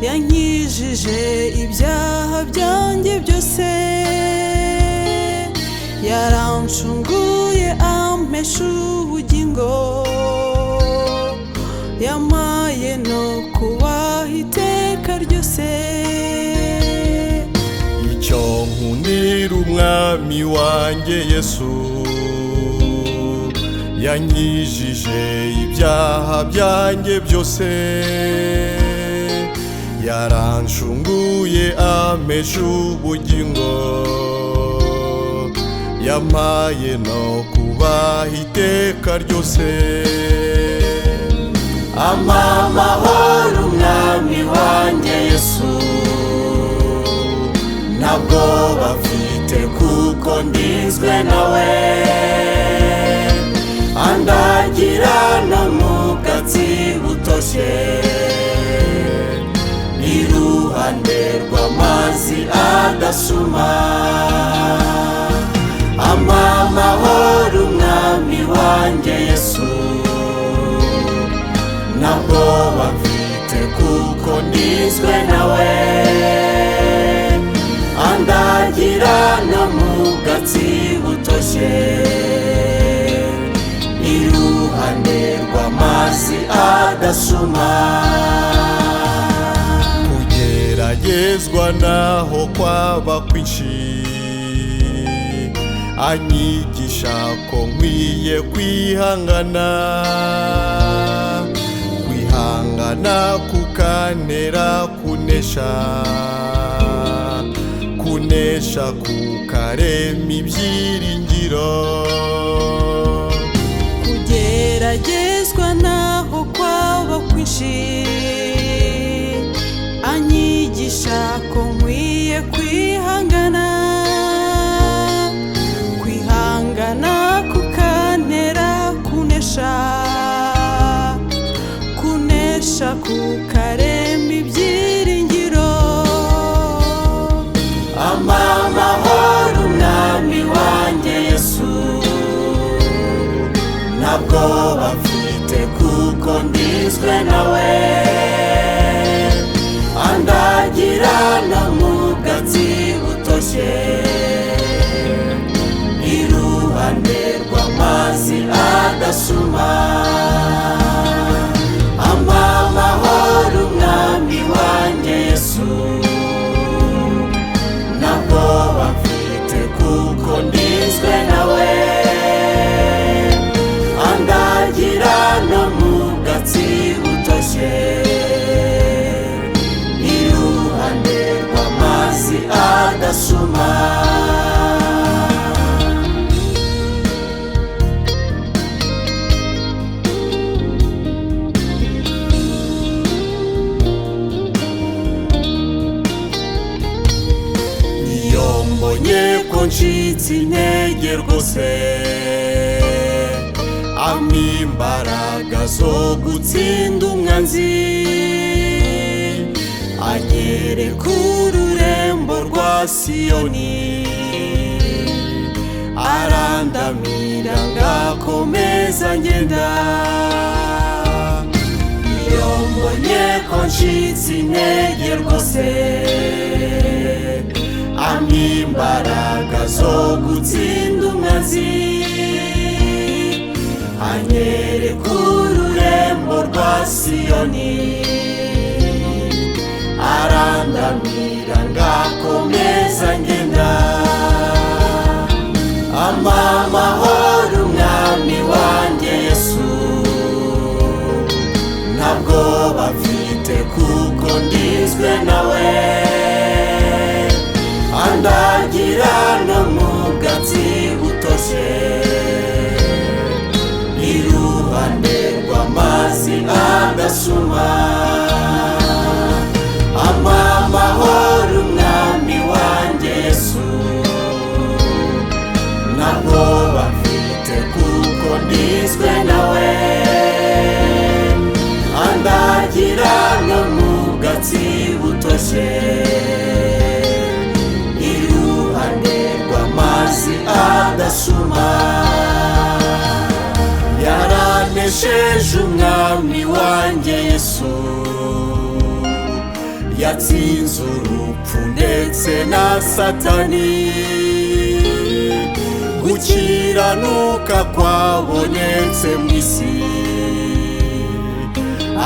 yankijije ibyaha byanjye byose, yarancunguye ampesha ubugingo, yampaye no kubaha iteka ryose. icyo nkundira umwami wanjye Yesu, yankijije ibyaha byanjye byose, yarancunguye ampesha ubugingo, yampaye no kubaha iteka ryose. ampa amahoro umwami wanjye Yesu, ntabwo bafite kuko ndizwe nawe, andagira no mu bwatsi butoshye, iruhande rw'amazi adasuma. ampa amahoro umwami wanjye Yesu, ntabwo bafite kuko ndizwe nawe, andagira no mu bwatsi butoshye, iruhande rw'amazi adasuma. kugeragezwa naho kwaba kwinshi, anyigisha ko nkwiye kwihangana, kwihangana kukantera kunesha, kunesha kukarema ibyiringiro. kugeragezwa naho kwaba kwinshi, anyigisha ko nkwiye kwihangana, kwihangana kukantera kunesha, kunesha kukarema ibyiringiro. ampa amahoro umwami wanjye Yesu, ntabwo bafite kuko ndizwe nawe, andagira no mu bwatsi butoshye, iruhande rw'amazi adasuma. ampa amahoro umwami wanjye Yesu, ntabwo bafite kuko ndizwe nawe, andagira no mu bwatsi butoshye, iruhande rw'amazi adasuma. mbonye ko ncitse intege rwose, ampa imbaraga zo gutsinda umwanzi, anyereka ururembo rwa Siyoni, arandamira ngakomeza ngenda. iyo mbonye ko ncitse intege rwose, ampa imbaraga zo gutsinda umwanzi, anyereka ururembo rwa Siyoni, arandamira ngakomeza ngenda. ampa amahoro umwami wanjye Yesu, ntabwo bafite kuko ndizwe nawe, andagira no mu bwatsi butoshye, iruhande rw'amazi adasuma. ampa amahoro umwami wanjye Yesu, ntabwo bafite kuko ndizwe nawe, andagira no mu bwatsi butoshye, iruhande rw'amazi adasuma. yaranesheje umwami wanjye Yesu, yatsinze urupfu ndetse na Satani. Gukiranuka kwabonetse mu isi,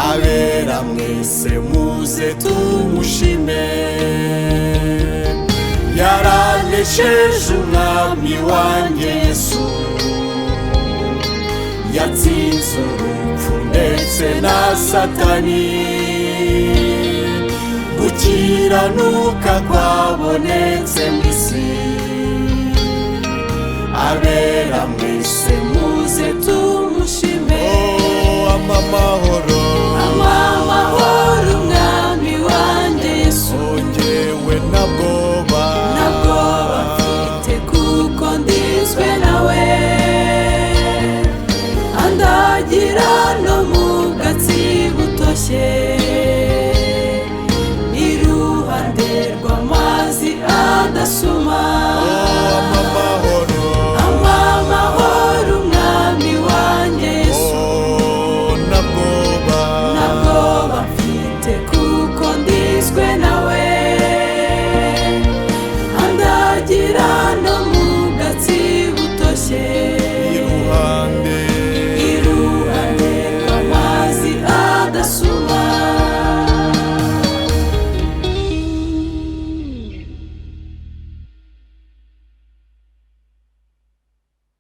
abera mwese muze tumushime. Yaranesheje umwami wanjye Yesu, yatsinze urupfu ndetse na Satani. Gukiranuka kwabonetse mu isi, abera mwese muze tumushime. Amahoro